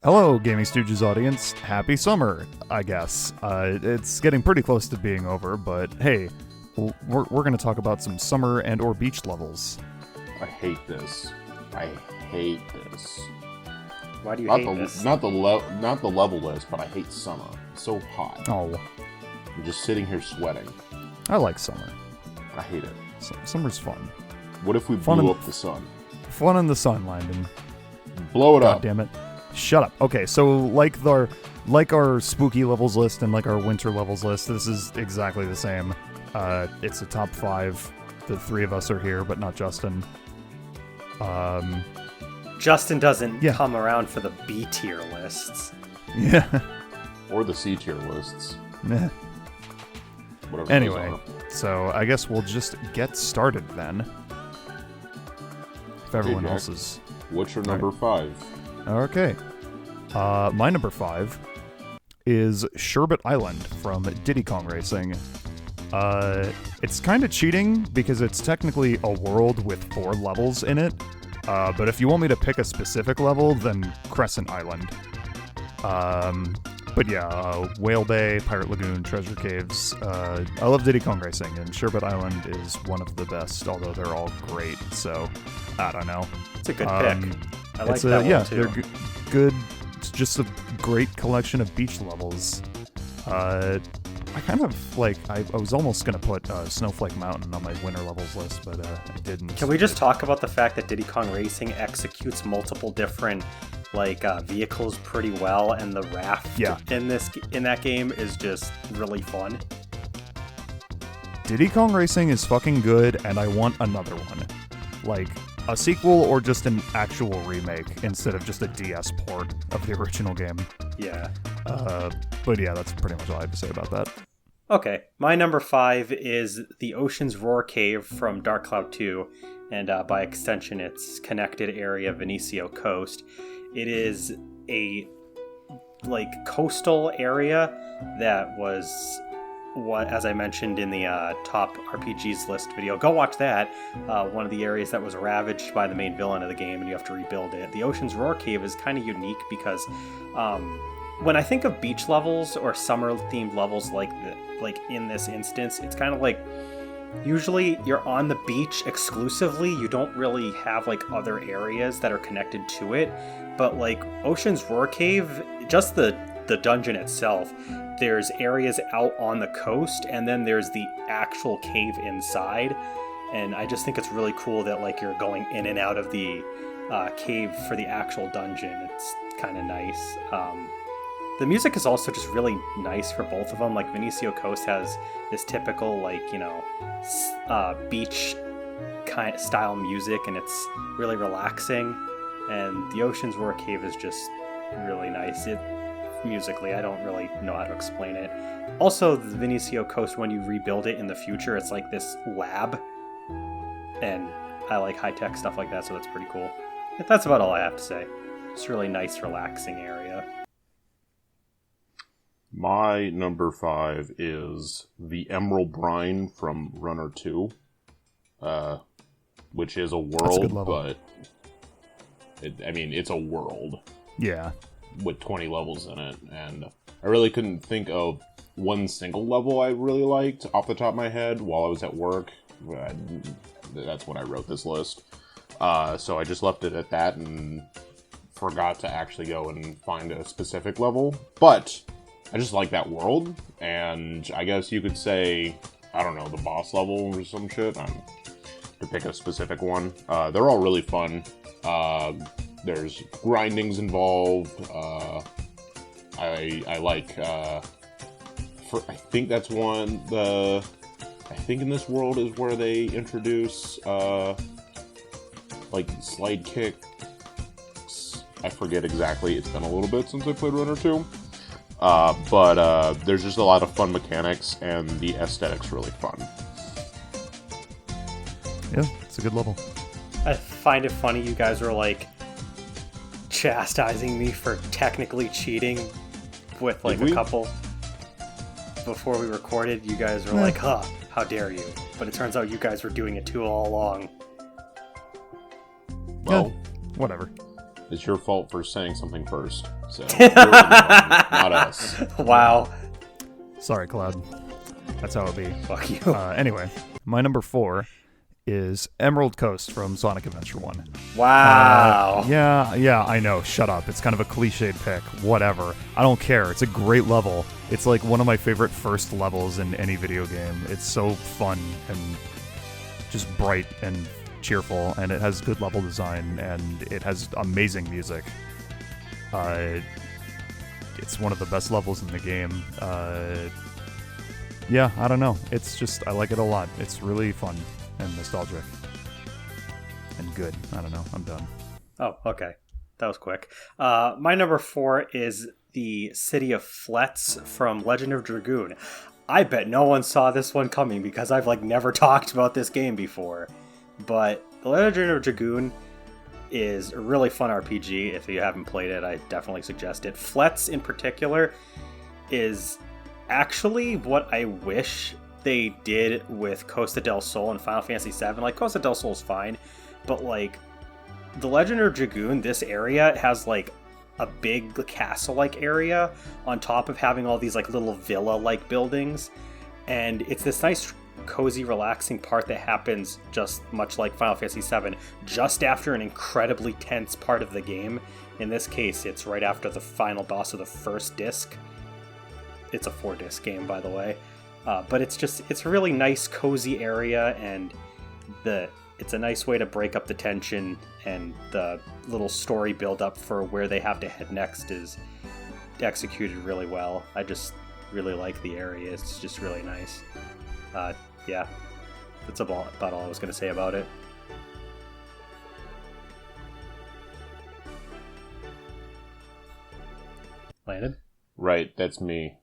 Hello, Gaming Stooges audience. Happy summer, I guess. It's getting pretty close to being over, but hey, we're going to talk about some summer and or beach levels. I hate this. I hate this. Why do you hate this? Not the level list, but I hate summer. It's so hot. Oh. I'm just sitting here sweating. I like summer. I hate it. Summer's fun. What if we blew up the sun? Fun in the sun, Landon. Blow it up. God damn it. Shut up. Okay, so like our spooky levels list and like our winter levels list, this is exactly the same. It's a top 5. The 3 of us are here, but not Justin. Justin doesn't come around for the B tier lists. Yeah. Or the C tier lists. Nah. Whatever. Anyway, so I guess we'll just get started then. If everyone else is... What's your number 5? Okay. My number 5 is Sherbet Island from Diddy Kong Racing. It's kind of cheating because it's technically a world with 4 levels in it. But if you want me to pick a specific level, then Crescent Island. But yeah, Whale Bay, Pirate Lagoon, Treasure Caves. I love Diddy Kong Racing, and Sherbet Island is one of the best, although they're all great, so I don't know. It's a good pick. I like that one too. They're good. It's just a great collection of beach levels. I kind of like. I was almost gonna put Snowflake Mountain on my winter levels list, but I didn't. Can we just talk about the fact that Diddy Kong Racing executes multiple different vehicles pretty well, and the raft in that game is just really fun. Diddy Kong Racing is fucking good, and I want another one. Like a sequel or just an actual remake instead of just a DS port of the original game. Yeah. But yeah, that's pretty much all I have to say about that. Okay, my number 5 is the Ocean's Roar Cave from Dark Cloud 2, and by extension, its connected area, Venecio Coast. It is a coastal area that was as I mentioned in the top RPGs list video. Go watch that. One of the areas that was ravaged by the main villain of the game, and you have to rebuild it. The Ocean's Roar Cave is kind of unique because when I think of beach levels or summer-themed levels like in this instance, it's kind of like usually you're on the beach exclusively. You don't really have other areas that are connected to it. But Ocean's Roar Cave, just the dungeon itself, there's areas out on the coast, and then there's the actual cave inside. And I just think it's really cool that you're going in and out of the cave for the actual dungeon. It's kind of nice. The music is also just really nice for both of them. Venecio Coast has this typical beach kind of style music, and it's really relaxing. And the Ocean's Roar Cave is just really nice. Musically, I don't really know how to explain it. Also, the Venecio Coast, when you rebuild it in the future, it's like this lab, and I like high-tech stuff like that, so that's pretty cool. That's about all I have to say. It's a really nice, relaxing area. My number 5 is the Emerald Brine from Runner 2, which is a world, but it's a world. Yeah. With 20 levels in it, and I really couldn't think of one single level I really liked off the top of my head while I was at work. That's when I wrote this list. So I just left it at that and forgot to actually go and find a specific level. But I just like that world, and I guess you could say, I don't know, the boss level or some shit, to pick a specific one. They're all really fun. There's grindings involved. I like. I think that's one. I think in this world is where they introduce slide kicks. I forget exactly. It's been a little bit since I played Runner 2. But there's just a lot of fun mechanics, and the aesthetic's really fun. Yeah, it's a good level. I find it funny you guys were chastising me for technically cheating with a couple before we recorded. You guys were how dare you? But it turns out you guys were doing it too all along. Well, whatever. It's your fault for saying something first. So, you're the one, not us. Wow. Sorry, Cloud. That's how it be. Fuck you. Anyway, my number 4 is Emerald Coast from Sonic Adventure 1. Wow. Yeah, I know. Shut up. It's kind of a cliched pick. Whatever. I don't care. It's a great level. It's like one of my favorite first levels in any video game. It's so fun and just bright and cheerful, and it has good level design, and it has amazing music. It's one of the best levels in the game. Yeah, I don't know. It's just, I like it a lot. It's really fun and nostalgic and good. I don't know. I'm done. Oh, okay. That was quick. My number 4 is the city of Fletz from Legend of Dragoon. I bet no one saw this one coming because I've never talked about this game before. But The Legend of Dragoon is a really fun RPG. If you haven't played it, I definitely suggest it. Fletz in particular is actually what I wish they did with Costa del Sol and Final Fantasy VII. Costa del Sol is fine, but The Legend of Dragoon, this area has a big castle-like area on top of having all these little villa-like buildings, and it's this nice cozy relaxing part that happens just much like Final Fantasy VII, just after an incredibly tense part of the game. In this case, it's right after the final boss of the first disc. It's a 4-disc game, by the way. But it's a really nice, cozy area, and it's a nice way to break up the tension, and the little story build-up for where they have to head next is executed really well. I just really like the area. It's just really nice. Yeah, that's about all I was going to say about it. Landon? Right, that's me.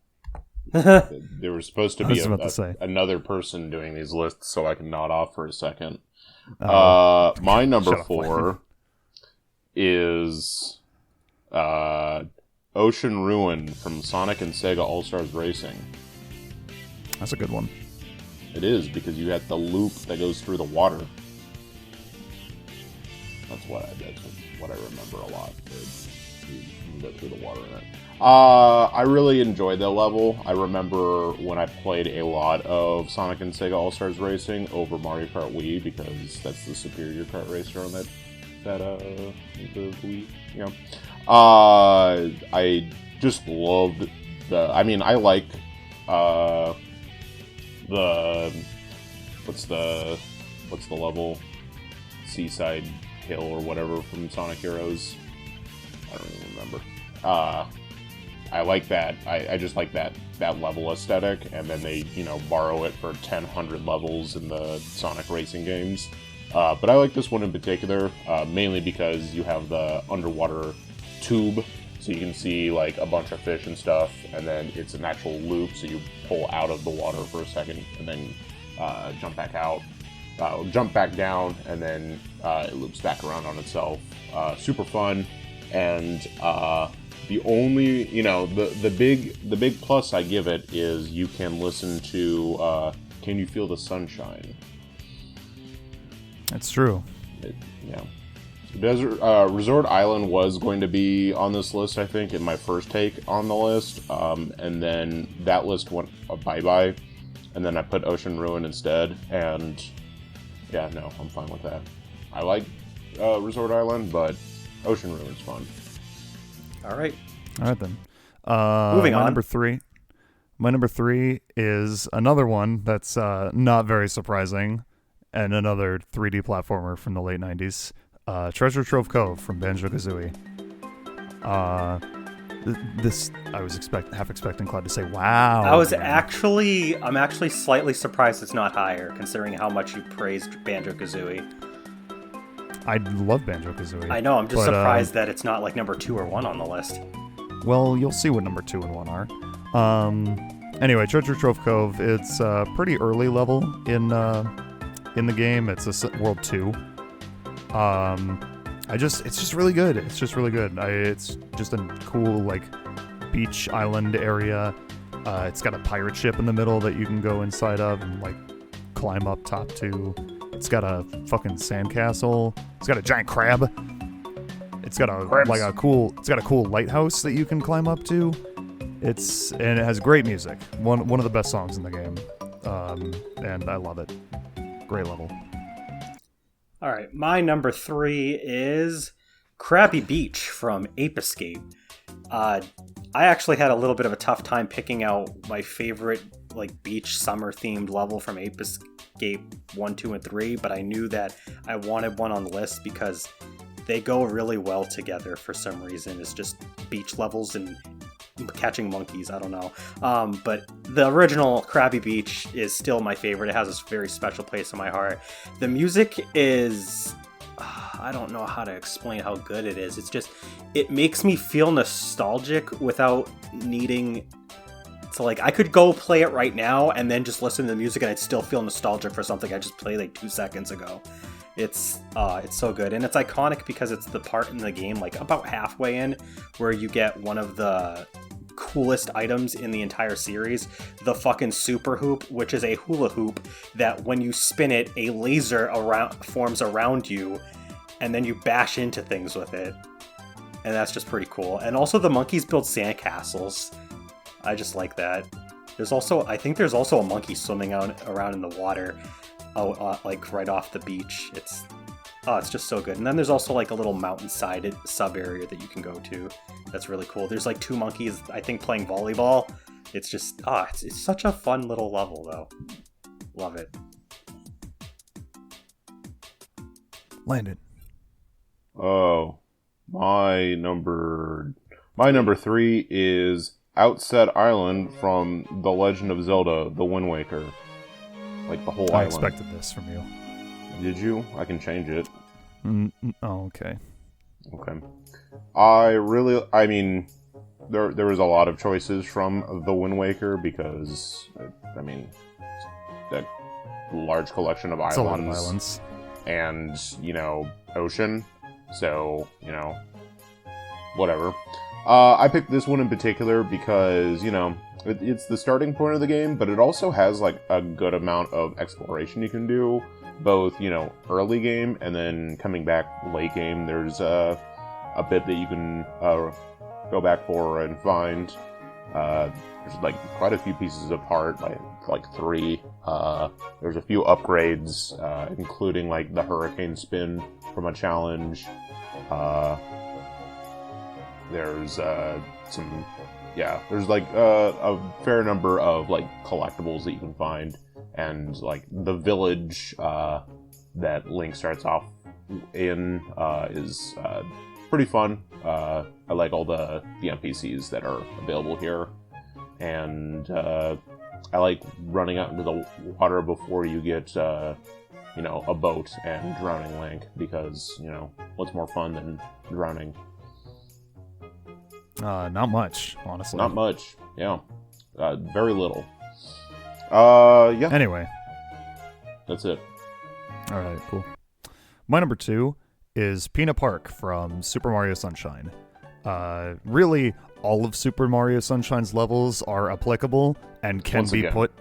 There was supposed to be another person doing these lists, so I can nod off for a second. My number 4 is Ocean Ruin from Sonic and Sega All-Stars Racing. That's a good one. It is, because you got the loop that goes through the water. That's what I remember a lot. You go through the water in it. I really enjoyed that level. I remember when I played a lot of Sonic and Sega All-Stars Racing over Mario Kart Wii, because that's the superior kart racer on the Wii. Yeah. I just loved I like what's the level? Seaside Hill or whatever from Sonic Heroes. I don't even remember. I like that. I just like that level aesthetic, and then they, borrow it for 100 levels in the Sonic racing games. But I like this one in particular, mainly because you have the underwater tube, so you can see a bunch of fish and stuff, and then it's an actual loop, so you pull out of the water for a second, and then jump back out, jump back down, and then it loops back around on itself. Super fun, and the only, the big plus I give it is you can listen to Can You Feel the Sunshine? That's true. Yeah. Resort Island was going to be on this list, I think, in my first take on the list, and then that list went bye-bye, and then I put Ocean Ruin instead, and yeah, no, I'm fine with that. I like Resort Island, but Ocean Ruin's fun. All right then. Moving on. My number 3 is another one that's not very surprising, and another 3D platformer from the late 90s. Treasure Trove Cove from Banjo-Kazooie. This I was half expecting Cloud to say, "Wow." I'm actually slightly surprised it's not higher, considering how much you praised Banjo-Kazooie. I love Banjo-Kazooie. I know. I'm just surprised that it's not number 2 or 1 on the list. Well, you'll see what number 2 and 1 are. Anyway, Treasure Trove Cove. It's a pretty early level in the game. It's a World 2. It's just really good. It's just really good. It's just a cool, beach island area. It's got a pirate ship in the middle that you can go inside of and, climb up top to. It's got a fucking sandcastle. It's got a giant crab. It's got a cool lighthouse that you can climb up to. And it has great music. One of the best songs in the game. And I love it. Great level. All right, my number 3 is Crabby Beach from Ape Escape. I actually had a little bit of a tough time picking out my favorite like beach summer themed level from Ape Escape 1, 2, and 3, but I knew that I wanted one on the list because they go really well together for some reason. It's just beach levels and catching monkeys, I don't know. But the original Crabby Beach is still my favorite. It has this very special place in my heart. The music is... I don't know how to explain how good it is. It's just, it makes me feel nostalgic without needing to, like, I could go play it right now and then just listen to the music and I'd still feel nostalgic for something I just played like 2 seconds ago. It's so good. And it's iconic because it's the part in the game, like about halfway in, where you get one of the coolest items in the entire series, the fucking super hoop, which is a hula hoop that when you spin it, a laser forms around you, and then you bash into things with it. And that's just pretty cool. And also the monkeys build sandcastles. I just like that. I think there's also a monkey swimming around in the water, like right off the beach. It's just so good. And then there's also like a little mountainside sub area that you can go to. That's really cool. There's like 2 monkeys, I think, playing volleyball. It's just, it's such a fun little level though. Love it. Landon. Oh, my number 3 is Outset Island from The Legend of Zelda: The Wind Waker. Like the whole I island. expected this from you. Did you? I can change it. Okay. Okay. I mean, there was a lot of choices from The Wind Waker because, I mean, that large collection of It's a lot of islands. And, ocean. So, whatever. I picked this one in particular because, it's the starting point of the game, but it also has, like, a good amount of exploration you can do, both, early game and then coming back late game. There's a bit that you can go back for and find. There's, like, quite a few pieces of art, like 3. There's a few upgrades, including, like, the hurricane spin from a challenge. There's there's like a fair number of like collectibles that you can find, and like the village that Link starts off in is pretty fun. I like all the NPCs that are available here, and I like running out into the water before you get a boat and drowning Link, because what's more fun than drowning? Not much, honestly. Not much, yeah. Very little. Yeah. Anyway. That's it. Alright, cool. My number 2 is Pinna Park from Super Mario Sunshine. Really, all of Super Mario Sunshine's levels are applicable and can be put...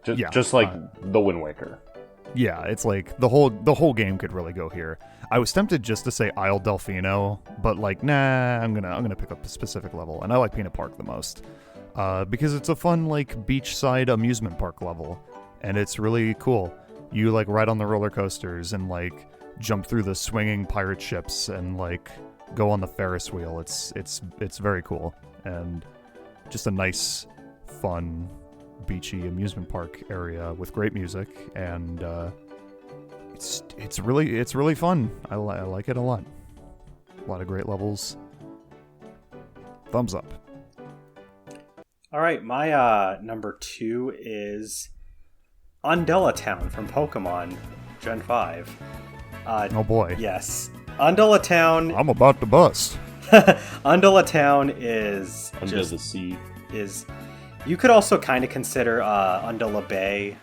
Just like The Wind Waker. Yeah, it's like the whole game could really go here. I was tempted just to say Isle Delfino, but like, nah, I'm gonna pick up a specific level, and I like Pinna Park the most because it's a fun like beachside amusement park level, and it's really cool. You like ride on the roller coasters and like jump through the swinging pirate ships and like go on the Ferris wheel. It's very cool and just a nice, fun, beachy amusement park area with great music, and it's really fun. I like it a lot. A lot of great levels. Thumbs up. All right, my number 2 is Undella Town from Pokemon Gen 5. Oh boy. Yes. Undella Town. I'm about to bust. Undella Town is Under the sea. You could also kind of consider Undella Bay.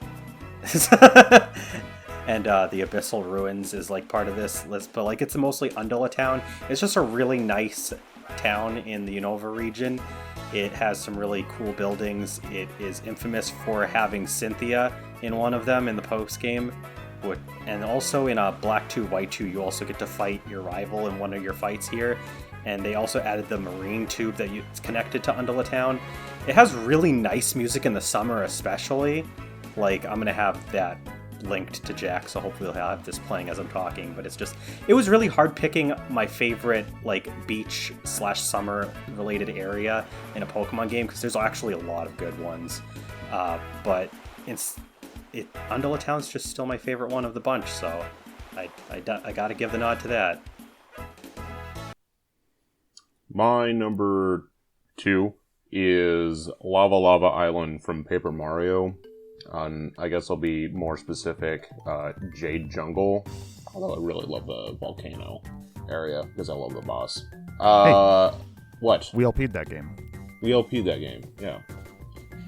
And the Abyssal Ruins is like part of this list, but like it's mostly Undella Town. It's just a really nice town in the Unova region. It has some really cool buildings. It is infamous for having Cynthia in one of them in the post game. And also in Black 2, White 2, you also get to fight your rival in one of your fights here. And they also added the marine tube that it's connected to Undella Town. It has really nice music in the summer especially. Like, I'm going to have that linked to Jack, so hopefully he'll have this playing as I'm talking. But it was really hard picking my favorite, like, beach/summer related area in a Pokemon game, because there's actually a lot of good ones. But Undella Town's just still my favorite one of the bunch, so I gotta give the nod to that. My number 2 is Lava Lava Island from Paper Mario. I guess I'll be more specific, Jade Jungle. Although I really love the volcano area, because I love the boss. Hey, what? We LP'd that game. We LP'd that game, yeah.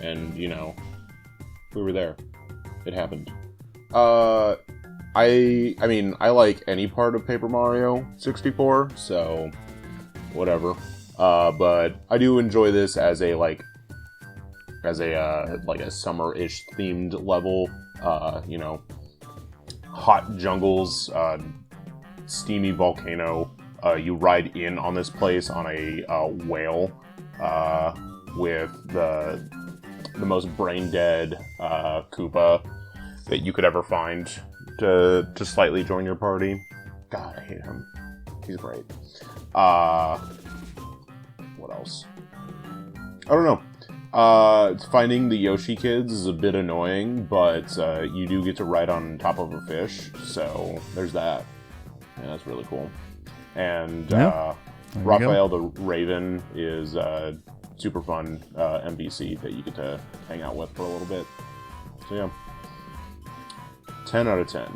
And, we were there. It happened. I mean, I like any part of Paper Mario 64, so whatever. But I do enjoy this as a summer-ish themed level. Hot jungles, steamy volcano. You ride in on this place on a whale with the most brain-dead Koopa that you could ever find to slightly join your party. God, I hate him. He's great. What else? I don't know. Finding the Yoshi kids is a bit annoying, but you do get to ride on top of a fish, so there's that. Yeah, that's really cool. And Raphael the Raven is a super fun NPC that you get to hang out with for a little bit. So yeah. 10 out of 10.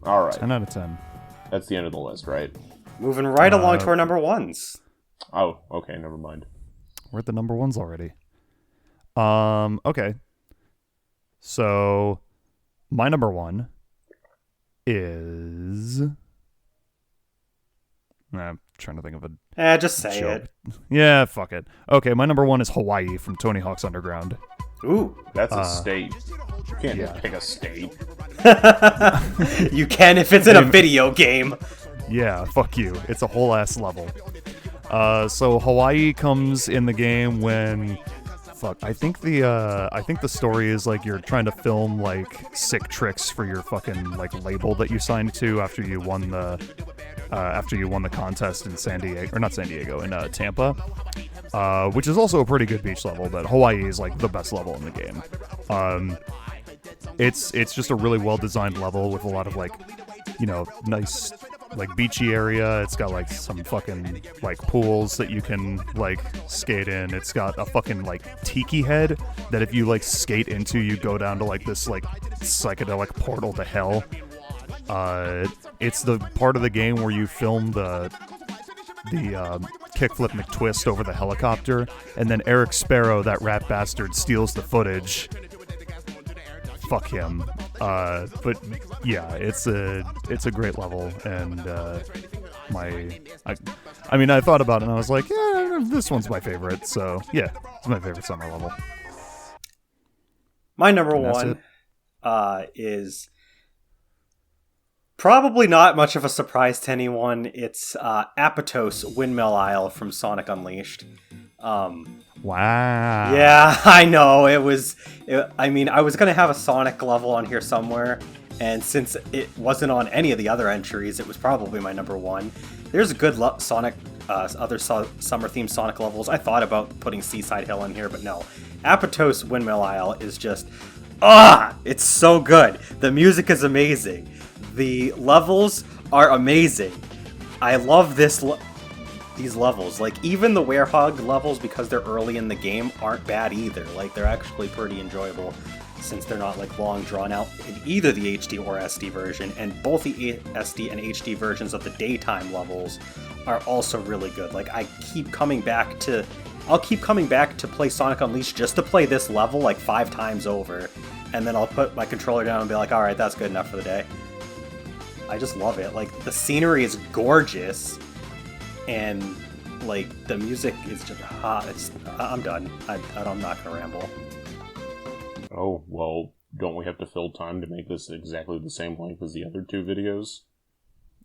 Alright. 10 out of 10. That's the end of the list, right? Moving right along to our number ones. Oh, okay, never mind. We're at the number ones already. Okay. So, my number one is... I'm trying to think of a just say joke. it. Yeah, fuck it. Okay, my number one is Hawaii from Tony Hawk's Underground. Ooh. That's a state. You can't yeah. just pick a state. You can if it's in a video game. Yeah, fuck you. It's a whole ass level. So Hawaii comes in the game when... Fuck, I think the story is like you're trying to film like sick tricks for your fucking like label that you signed to after you won the contest in San Diego, or not San Diego, in Tampa, which is also a pretty good beach level, but Hawaii is like the best level in the game. It's just a really well designed level with a lot of like, nice like beachy area. It's got like some fucking like pools that you can like skate in. It's got a fucking like tiki head that if you like skate into, you go down to like this like psychedelic portal to hell. It's the part of the game where you film the kickflip McTwist over the helicopter, and then Eric Sparrow, that rat bastard, steals the footage. Fuck him. But yeah, it's a great level, and I thought about it and I was like, yeah, this one's my favorite. So yeah, it's my favorite summer level. My number one is probably not much of a surprise to anyone. It's Apotos Windmill Isle from Sonic Unleashed. Wow. Yeah, I know. I was going to have a Sonic level on here somewhere, and since it wasn't on any of the other entries, it was probably my number one. There's a good Sonic, other summer-themed Sonic levels. I thought about putting Seaside Hill in here, but no. Apotos Windmill Isle is just... it's so good. The music is amazing. The levels are amazing. I love these levels. Like, even the Werehog levels, because they're early in the game, aren't bad either. Like, they're actually pretty enjoyable, since they're not, like, long drawn out in either the HD or SD version, and both the SD and HD versions of the daytime levels are also really good. Like, I'll keep coming back to play Sonic Unleashed just to play this level, like, 5 times over, and then I'll put my controller down and be like, alright, that's good enough for the day. I just love it. Like, the scenery is gorgeous, and like the music is just I'm done. I'm not gonna ramble. Oh well, don't we have to fill time to make this exactly the same length as the other 2 videos?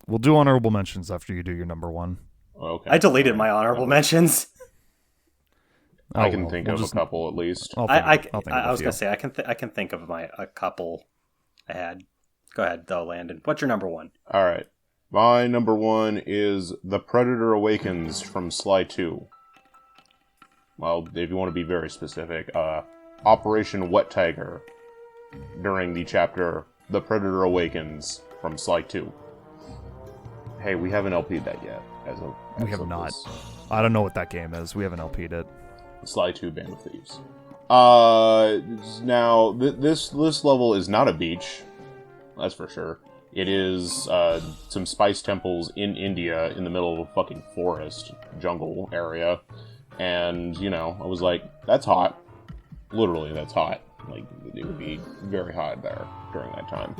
We'll do honorable mentions after you do your number 1. Okay. I deleted my honorable mentions. I can think of a couple at least. I was gonna say I can think of a couple I had. Go ahead though, Landon. What's your number 1? All right, my number 1 is The Predator Awakens from Sly 2. Well, if you want to be very specific, Operation Wet Tiger during the chapter The Predator Awakens from Sly 2. Hey, we haven't LP'd that yet. We have not. I don't know what that game is. We haven't LP'd it. Sly 2 Band of Thieves. Now, this level is not a beach. That's for sure. It is some spice temples in India in the middle of a fucking forest, jungle area. And, you know, I was like, that's hot. Literally, that's hot. Like, it would be very hot there during that time.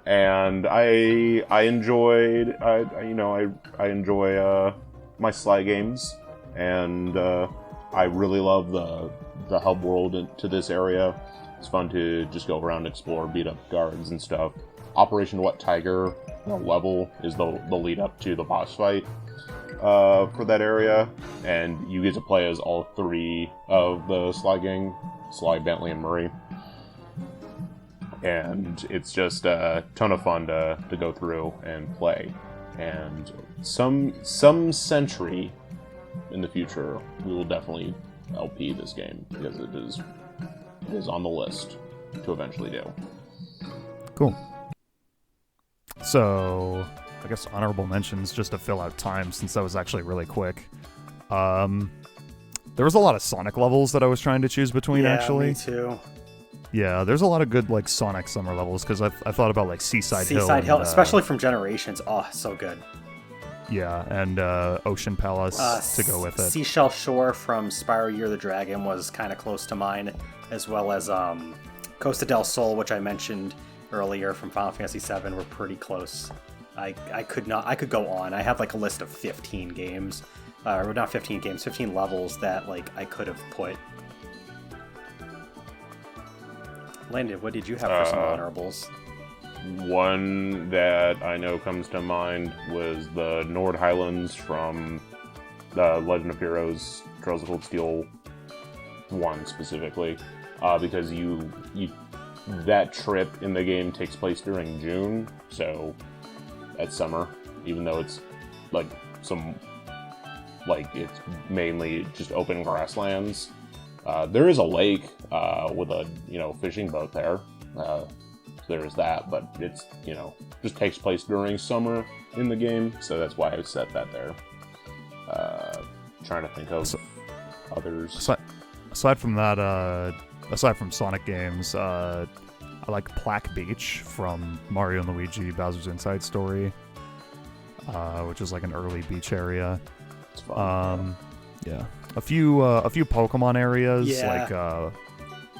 And I enjoyed, I enjoy my Sly games, and I really love the hub world to this area. It's fun to just go around, explore, beat up guards and stuff. Operation Wet Tiger level is the lead up to the boss fight for that area, and you get to play as all 3 of the Sly gang, Sly, Bentley, and Murray. And it's just a ton of fun to go through and play. And some century in the future, we will definitely LP this game, because it is on the list to eventually do. Cool. So, I guess honorable mentions just to fill out time, since that was actually really quick. There was a lot of Sonic levels that I was trying to choose between, actually. Me too. Yeah, there's a lot of good, like, Sonic summer levels, because I thought about, like, Seaside Hill. Seaside Hill, especially from Generations. Oh, so good. Yeah, and Ocean Palace to go with it. Seashell Shore from Spyro Year of the Dragon was kind of close to mine, as well as Costa del Sol, which I mentioned earlier from Final Fantasy VII, were pretty close. I could go on. I have like a list of 15 games, or not 15 games, 15 levels that like I could have put. Landon, what did you have for some honorables? One that I know comes to mind was the Nord Highlands from the Legend of Heroes Trails of Cold Steel 1 specifically, because that trip in the game takes place during June, so that's summer, even though it's it's mainly just open grasslands. There is a lake with a fishing boat there. There's that, but it's just takes place during summer in the game, so that's why I set that there. Trying to think of others. Aside from that, aside from Sonic games, I like Plaque Beach from Mario and Luigi Bowser's Inside Story, which is like an early beach area. It's fun. Yeah, a few Pokemon areas like.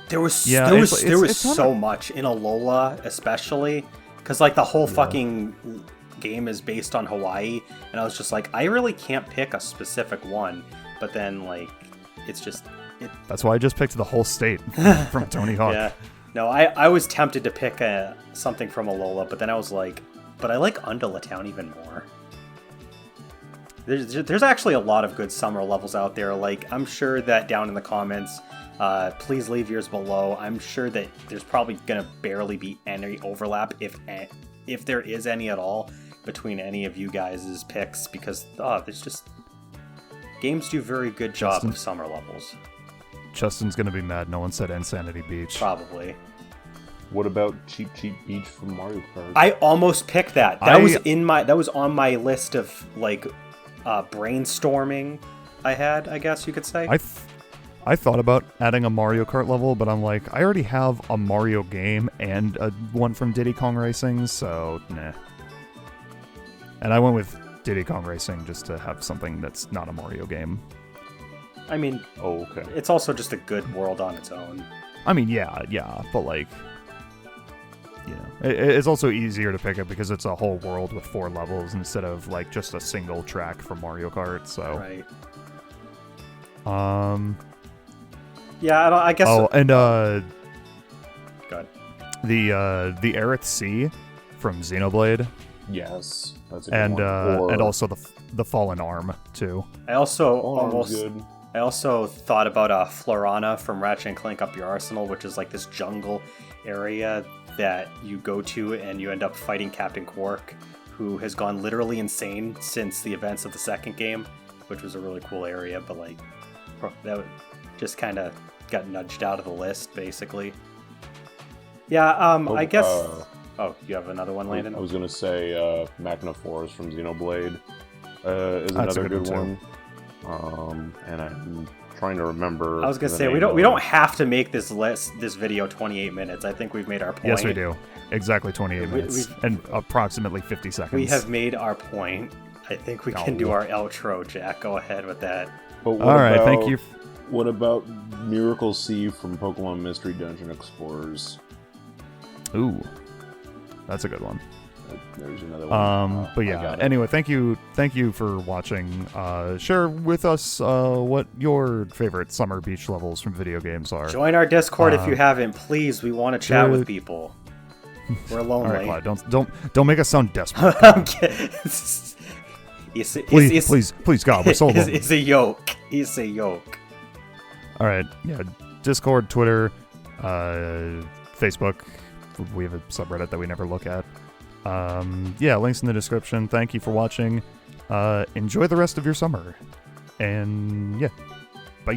There was so much in Alola, especially because like the whole fucking game is based on Hawaii, and I was just like, I really can't pick a specific one. But then like, it's just That's why I just picked the whole state from Tony Hawk. Yeah, no, I was tempted to pick something from Alola, but then I was like, but I like Undella Town even more. There's actually a lot of good summer levels out there. Like, I'm sure that down in the comments, please leave yours below. I'm sure that there's probably gonna barely be any overlap, if there is any at all, between any of you guys' picks, because there's just games do very good job of summer levels. Justin's gonna be mad. No one said Insanity Beach. Probably. What about Cheap Beach from Mario Kart? I almost picked that. That was on my list of like brainstorming. I guess you could say. I thought about adding a Mario Kart level, but I'm like, I already have a Mario game and one from Diddy Kong Racing, so nah. And I went with Diddy Kong Racing just to have something that's not a Mario game. I mean, okay. It's also just a good world on its own. I mean, yeah, but like, it's also easier to pick it because it's a whole world with 4 levels instead of like just a single track from Mario Kart. So, right. Yeah, I guess. Oh, and good. The Aerith Sea from Xenoblade, Yes, that's a good and one. and also the Fallen Arm too. I also Good. I also thought about Florana from Ratchet and Clank Up Your Arsenal, which is like this jungle area that you go to and you end up fighting Captain Quark, who has gone literally insane since the events of the second game, which was a really cool area, but like that just kind of got nudged out of the list, basically. Yeah, I guess... oh, you have another one, Landon? I was going to say Magna Force from Xenoblade is That's a another good good one, one. And I'm trying to remember... I was going to the say, name we of don't it. have to make this video 28 minutes. I think we've made our point. Yes, we do. Exactly 28 minutes and approximately 50 seconds. We have made our point. I think we can No. do our outro, Jack. Go ahead with that. But what All right, about, thank you. What about Miracle Sea from Pokemon Mystery Dungeon Explorers? Ooh, that's a good one. There's another one. But I yeah, got it. anyway, thank you for watching. Share with us what your favorite summer beach levels from video games are. Join our Discord if you haven't. Please, we want to chat with people. We're All lonely. right, Clyde, don't make us sound desperate. I'm kidding. Please, God, we're so lonely. It's a yoke. It's a yoke. All right, yeah, Discord, Twitter, Facebook. We have a subreddit that we never look at. Yeah, links in the description. Thank you for watching. Enjoy the rest of your summer. And yeah, bye.